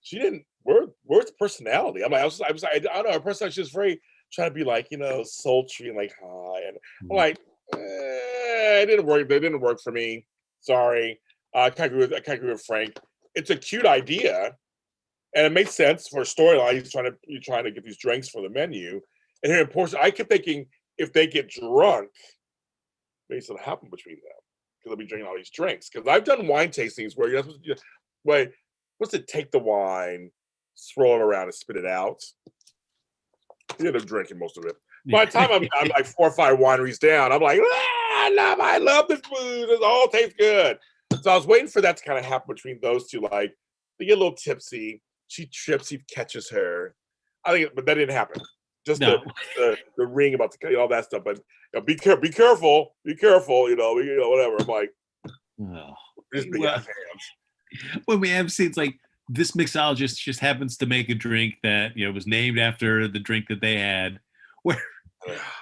she didn't. Where's the personality? I was like, I don't know. Her personality, she was very trying to be like, sultry and like high, and I'm like, it didn't work. They didn't work for me. Sorry, I can't agree with Frank. It's a cute idea, and it makes sense for a storyline. You're trying to get these drinks for the menu, and here in Portia, I kept thinking if they get drunk, maybe something happen between them because they'll be drinking all these drinks. Because I've done wine tastings where you're not supposed to, what's it? Take the wine, swirl it around, and spit it out. You end up drinking most of it. By the time I'm like 4 or 5 wineries down, I'm like, I love this booze. It all tastes good. So I was waiting for that to kind of happen between those two. Like they get a little tipsy. She trips. He catches her. But that didn't happen. Just the ring about all that stuff. But be careful. Whatever. I'm like, Just big well, ass hands. when we have scenes like this mixologist just happens to make a drink that was named after the drink that they had, where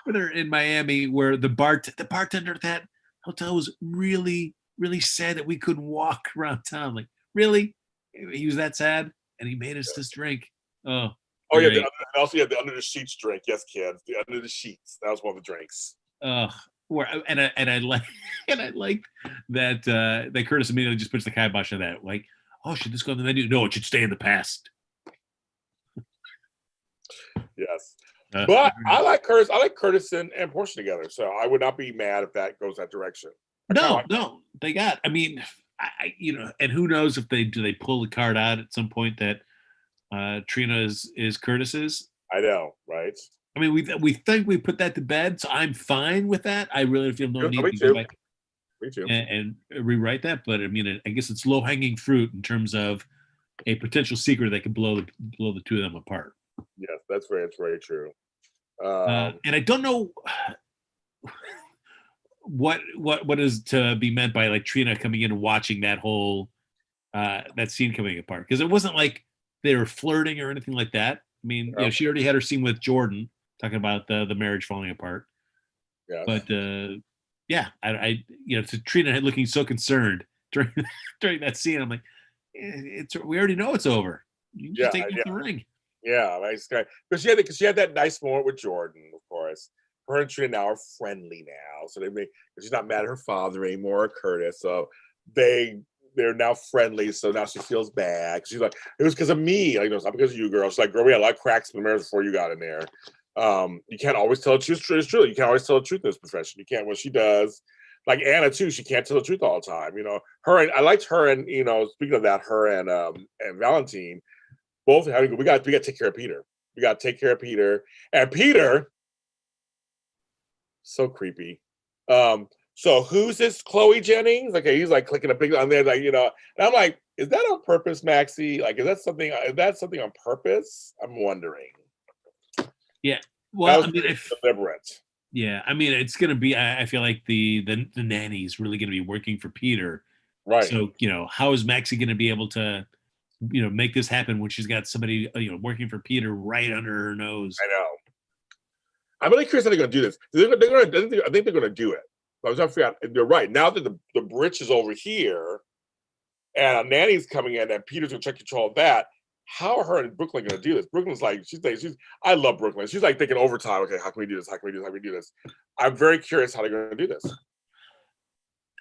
they're in Miami, where the bartender at that hotel was really, really sad that we couldn't walk around town. Like, really? He was that sad, and he made us this drink. Oh, Oh yeah, great. also the under the sheets drink. Yes, kids, the under the sheets. That was one of the drinks. Where I like and I like that Curtis immediately just puts the kibosh on that. Like, oh, should this go on the menu? No, it should stay in the past. Yes. But I like Curtis. I like Curtis and Portia together. So I would not be mad if that goes that direction. No, they got. I mean, and who knows if they pull the card out at some point that Trina is Curtis's. I know, right? I mean, we think we put that to bed, so I'm fine with that. I really feel no need to go back and rewrite that. But I mean, I guess it's low hanging fruit in terms of a potential secret that could blow the two of them apart. Yes, that's very true. And I don't know what is to be meant by like Trina coming in and watching that whole that scene coming apart, because it wasn't like they were flirting or anything like that. I mean, she already had her scene with Jordan talking about the marriage falling apart. Yeah. But I to Trina looking so concerned during that scene, I'm like, we already know it's over. You can just take off the ring. Yeah, because she had that nice moment with Jordan, of course. Her and Trina now are friendly now, so she's not mad at her father anymore, or Curtis. So they're now friendly. So now she feels bad. She's like, it was because of me. Like, no, it's not because of you, girl. She's like, girl, we had a lot of cracks in the marriage before you got in there. You can't always tell the truth. It's true. You can't always tell the truth in this profession. You can't. What she does, like Anna too, she can't tell the truth all the time. I liked her, and speaking of that, her and Valentine. Both having we got to take care of Peter. We got to take care of Peter. And Peter, so creepy. So who's this Chloe Jennings? Okay, he's like clicking a big on there, like, and I'm like, is that on purpose, Maxie? Like, is that something on purpose? I'm wondering. Yeah. Well, I mean, deliberate. Yeah, I mean, it's gonna be. I feel like the nanny's really gonna be working for Peter. Right. So how is Maxie gonna be able to make this happen when she's got somebody, working for Peter right under her nose? I know. I'm really curious how they're going to do this. I think they're going to do it. I was trying to figure out. You're right. Now that the bridge is over here, and Nanny's coming in, and Peter's going to take control of that. How are her and Brooklyn going to do this? Brooklyn's like, I love Brooklyn. She's like thinking overtime. Okay, how can we do this? How can we do this? How can we do this? I'm very curious how they're going to do this.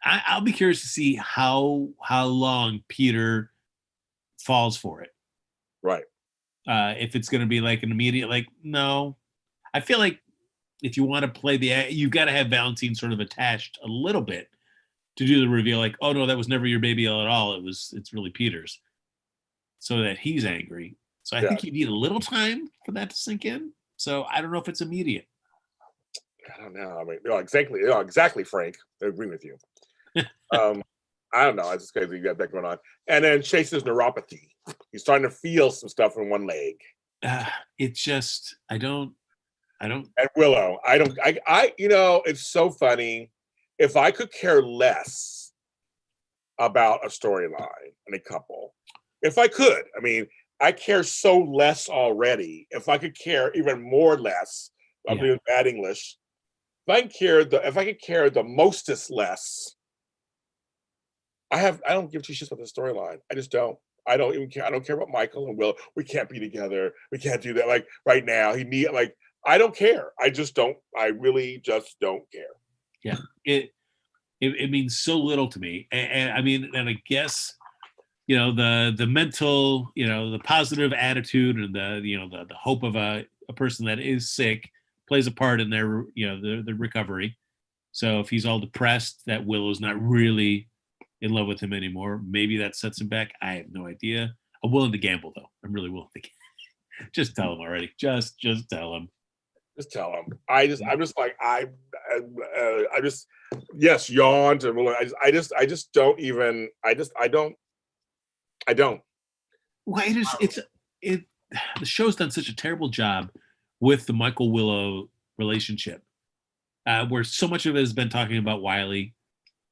I'll be curious to see how long Peter falls for it. Right. If it's going to be like an immediate, like, no. I feel like if you want to play you've got to have Valentine sort of attached a little bit to do the reveal, like, oh no, that was never your baby at all. It's really Peter's, so that he's angry. So I think you need a little time for that to sink in. So I don't know if it's immediate. I don't know. I mean, exactly, Frank. I agree with you. I don't know. It's just crazy you got that going on. And then Chase's neuropathy. He's starting to feel some stuff in one leg. It's just, I don't. And Willow, it's so funny. If I could care less about a storyline and a couple, if I could, I mean, I care so less already. If I could care even more less, I'm doing bad English. If I could care the mostest less, I don't give two shits about the storyline. I just don't. I don't even care. I don't care about Michael and Will. We can't be together. We can't do that. Like right now, I don't care. I just don't. I really just don't care. Yeah, it means so little to me. And I mean, and I guess the mental, the positive attitude and the hope of a person that is sick plays a part in their the recovery. So if he's all depressed, that Willow's not really in love with him anymore. Maybe that sets him back. I have no idea. I'm willing to gamble though. I'm really willing to gamble. Just tell him already. Just tell him. Just tell him. I'm just like yes, yawned and I just don't even. I don't. Well, the show's done such a terrible job with the Michael Willow relationship, where so much of it has been talking about Wiley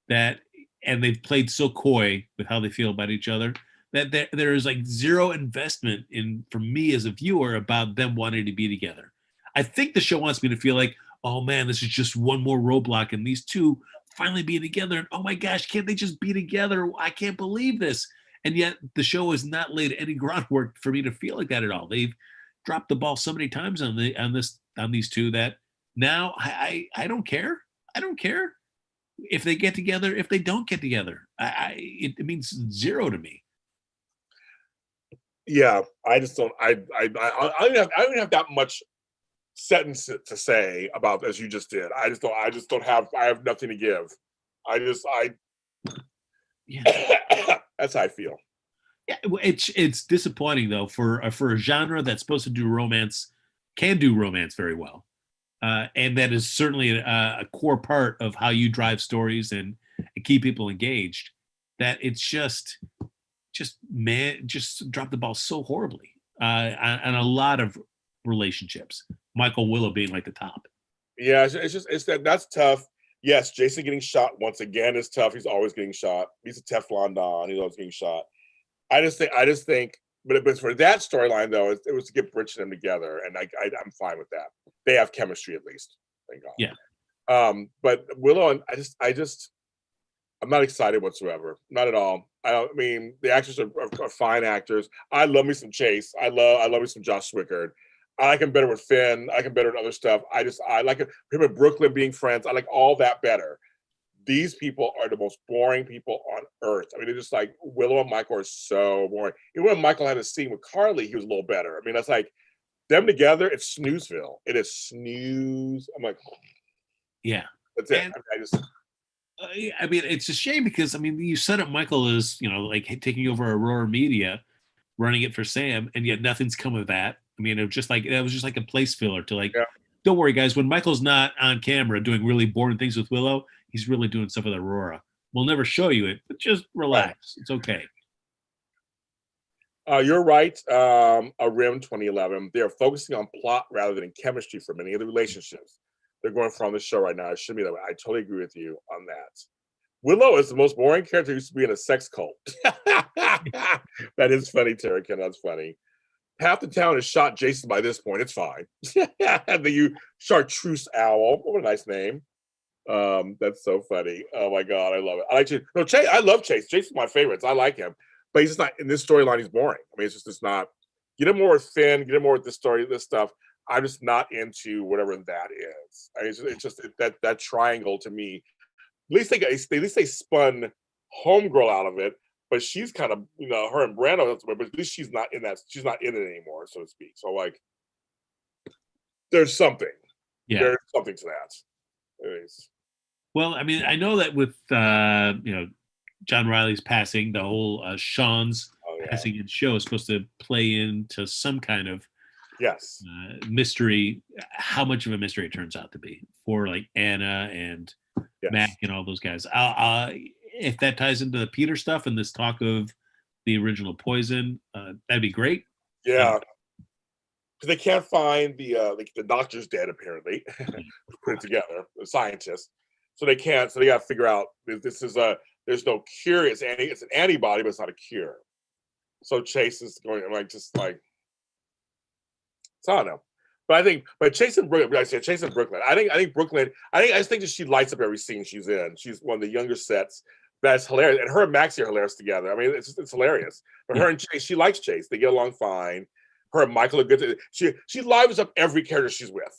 that and they've played so coy with how they feel about each other that there is like zero investment in for me as a viewer about them wanting to be together. I think the show wants me to feel like, oh man, this is just one more roadblock, and these two finally being together, and oh my gosh, can't they just be together? I can't believe this. And yet the show has not laid any groundwork for me to feel like that at all. They've dropped the ball so many times on these two that now I don't care. I don't care if they get together, if they don't get together. It means zero to me. Yeah, I just don't. I don't have that much sentence to say about as you just did. I just don't have. I have nothing to give. Yeah. That's how I feel. Yeah, it's disappointing though for a genre that's supposed to do romance, can do romance very well, and that is certainly a core part of how you drive stories and keep people engaged. That it's just dropped the ball so horribly on a lot of relationships. Michael Willow being like the top. Yeah, it's that's tough. Yes, Jason getting shot once again is tough. He's always getting shot. He's a Teflon Don. He's always getting shot. I just think, but for that storyline though, it was to get Bridge and them together, and I'm fine with that. They have chemistry at least, thank God. Yeah. But Willow and I'm not excited whatsoever, not at all. I mean, the actors are fine actors. I love me some Chase. I love me some Josh Swickard. I like him better with Finn. I like him better with other stuff. I like him and Brooklyn being friends. I like all that better. These people are the most boring people on earth. I mean, they're just like Willow and Michael are so boring. Even when Michael had a scene with Carly, he was a little better. I mean, that's like them together. It's Snoozeville. It is snooze. I'm like, yeah, that's it. I mean, it's a shame because I mean, you set up Michael as like taking over Aurora Media, running it for Sam, and yet nothing's come of that. I mean, it was just like a place filler to like. Yeah. Don't worry, guys. When Michael's not on camera doing really boring things with Willow, he's really doing stuff with Aurora. We'll never show you it, but just relax. Right. It's okay. You're right. Rim 2011. They are focusing on plot rather than chemistry for many of the relationships they're going for on the show right now. It should be that way. I totally agree with you on that. Willow is the most boring character who used to be in a sex cult. That is funny, Terrican. That's funny. Half the town has shot Jason by this point. It's fine. The Chartreuse Owl. What a nice name. That's so funny. Oh my God, I love it. I like Chase. No, Chase. I love Chase. Chase is my favorites. I like him, but he's just not in this storyline. He's boring. I mean, it's not. Get him more with Finn. Get him more with this story. This stuff. I'm just not into whatever that is. I mean, it's just that triangle to me. At least they spun Homegirl out of it, but she's kind of her and Brando. But at least she's not in that. She's not in it anymore, so to speak. So like, there's something. Yeah, there's something to that. Anyways. Well, I mean, I know that with John Riley's passing, the whole Sean's passing in show is supposed to play into some kind of mystery. How much of a mystery it turns out to be for like Anna and Mac and all those guys. If that ties into the Peter stuff and this talk of the original Poison, that'd be great. Yeah. Because they can't find the doctor's dead apparently. Put it together, the scientist. So they can't. So they got to figure out this is there's no cure. It's an antibody, but it's not a cure. So Chase is going so I don't know. But Chase and Brooklyn. I said Chase and Brooklyn. I think Brooklyn. I just think that she lights up every scene she's in. She's one of the younger sets. That's hilarious, and her and Maxie are hilarious together. I mean, it's hilarious. But her and Chase, she likes Chase. They get along fine. Her and Michael are good. She lives up every character she's with.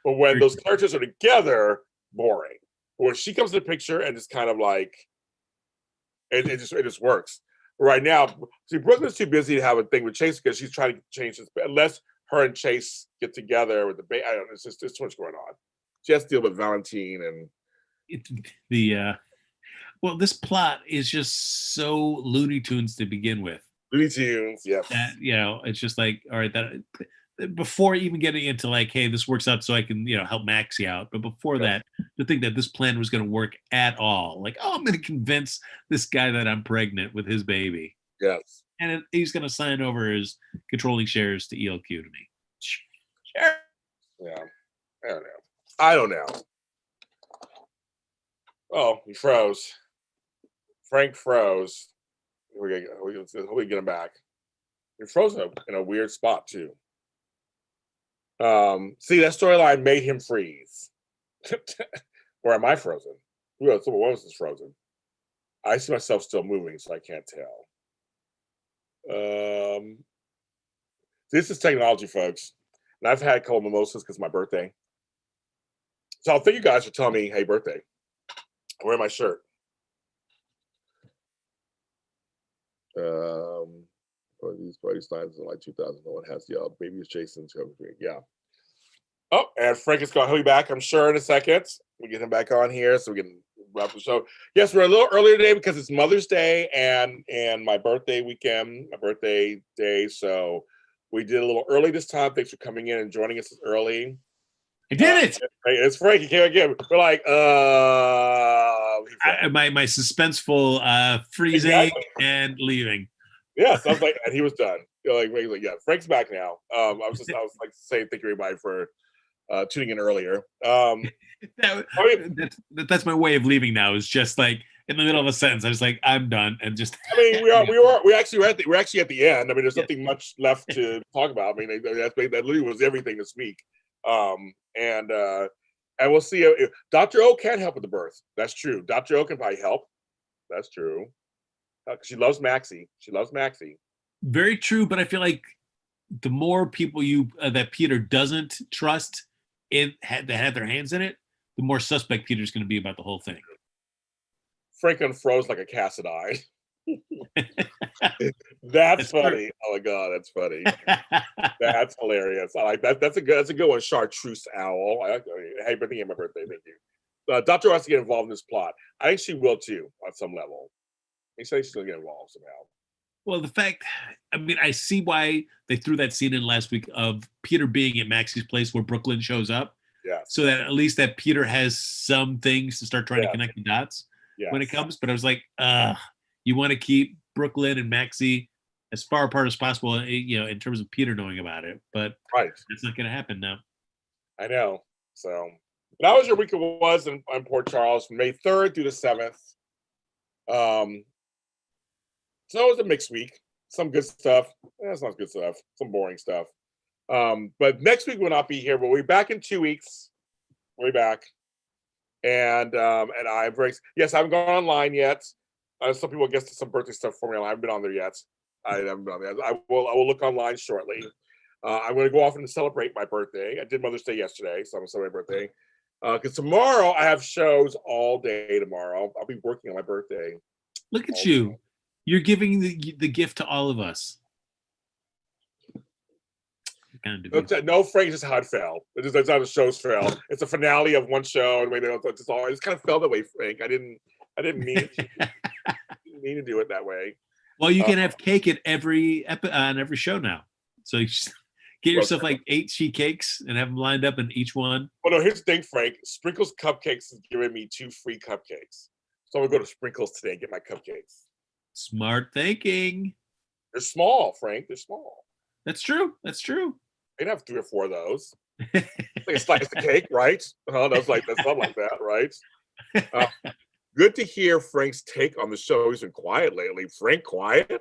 But when those characters are together, boring. But when she comes to the picture and it's kind of like, it just works. But right now, see, Brooklyn's too busy to have a thing with Chase because she's trying to change this. Unless her and Chase get together with the baby, I don't know. It's just too much going on. She has to deal with Valentine and well, this plot is just so Looney Tunes to begin with. Looney Tunes, yes. It's just like, all right, that before even getting into like, hey, this works out so I can, help Maxie out. But before that, to think that this plan was going to work at all, like, I'm going to convince this guy that I'm pregnant with his baby. Yes. And he's going to sign over his controlling shares to ELQ to me. Sure. Yeah. I don't know. Oh, he froze. Frank froze. We hopefully get him back. He froze in a weird spot too. See, that storyline made him freeze. Or am I frozen? Who else? Someone else is frozen. I see myself still moving, so I can't tell. This is technology, folks. And I've had a couple mimosas because it's my birthday. So I think you guys are telling me, hey, birthday. I'm wearing my shirt. These times in like 2000, no one has the baby is Jason's coming. Yeah. Oh, and Frank is going. He'll be back, I'm sure, in a second. We get him back on here so we can wrap the show. Yes, we're a little earlier today because it's Mother's Day and my birthday weekend, my birthday day. So we did a little early this time. Thanks for coming in and joining us early. I did it. It's Frank. He came again. We're like, my suspenseful freezing exactly. And leaving. Yes, I was like, and he was done. Like, yeah, Frank's back now. I was like saying thank you everybody for tuning in earlier. That's my way of leaving now. Is just like in the middle of a sentence, I was like, I'm done, and just. I mean, we're actually at the end. I mean, there's nothing much left to talk about. I mean, that literally was everything this week. And we'll see if Dr. O can help with the birth. That's true. Dr. O can probably help. That's true. She loves Maxie. Very true, but I feel like the more people that Peter doesn't trust that have their hands in it, the more suspect Peter's going to be about the whole thing. Frank unfroze like a Cassadine. That's funny. True. Oh my god, that's funny. That's hilarious. I like that. That's a good one. Chartreuse owl. Hey, birthday, my birthday. Thank you. Dr. wants to get involved in this plot. I think she will too, on some level. He said she's going to get involved somehow. Well, I see why they threw that scene in last week of Peter being at Maxie's place where Brooklyn shows up. Yeah. So that at least that Peter has some things to start trying to connect the dots when it comes. But I was like, you want to keep Brooklyn and Maxie as far apart as possible, in terms of Peter knowing about it. But it's not going to happen now. I know. So that was your week. It was in Port Charles from May 3rd through the 7th. So it was a mixed week. Some good stuff. That's not good stuff. Some boring stuff. But next week we'll not be here. We'll be back in 2 weeks. We'll be back. And I'm very I haven't gone online yet. Some people guessed some birthday stuff for me. I haven't been on there yet. I haven't been on there. I will look online shortly. I'm going to go off and celebrate my birthday. I did Mother's Day yesterday, so I'm going to celebrate my birthday. Because tomorrow I have shows all day tomorrow. I'll be working on my birthday. Look at you. You're giving the gift to all of us. No, Frank, just how it fell. It's how the shows fell. It's a finale of one show, and it just kind of fell that way, Frank. I didn't mean to do it that way. Well, you can have cake at on every show now. So you just get yourself like 8 sheet cakes and have them lined up in each one. Well, no, here's the thing, Frank. Sprinkles Cupcakes is giving me 2 free cupcakes. So I'm going to go to Sprinkles today and get my cupcakes. Smart thinking. They're small, Frank. They're small. That's true. They'd have 3 or 4 of those. Like a slice of cake, right? That's something like that, right? Good to hear Frank's take on the show. He's been quiet lately. Frank, quiet?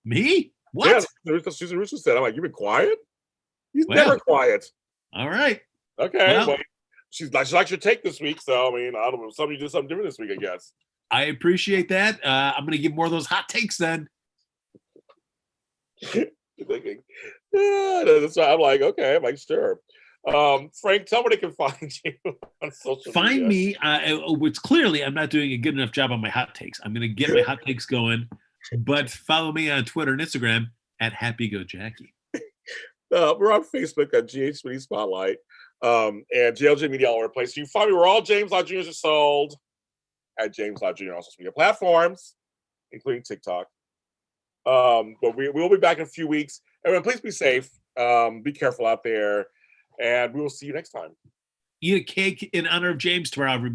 Me? What? Yeah, Susan Russo said. I'm like, you've been quiet? He's never quiet. All right. Okay. Well, she likes your take this week. So, I mean, I don't know. Somebody did something different this week, I guess. I appreciate that. I'm going to give more of those hot takes then. Thinking, that's why I'm like, okay. I'm like, sure. Frank, tell me they can find you on social media. Find me. Which clearly I'm not doing a good enough job on my hot takes. I'm going to get my hot takes going, but follow me on Twitter and Instagram at HappyGoJackie. We're on Facebook at GH3 Spotlight and JLJ Media all over the place. You can find me where all James Lott Jr.'s are sold at James Lott Jr. on social media platforms, including TikTok. But we will be back in a few weeks. Everyone, please be safe. Be careful out there. And we will see you next time. Eat a cake in honor of James tomorrow, everybody.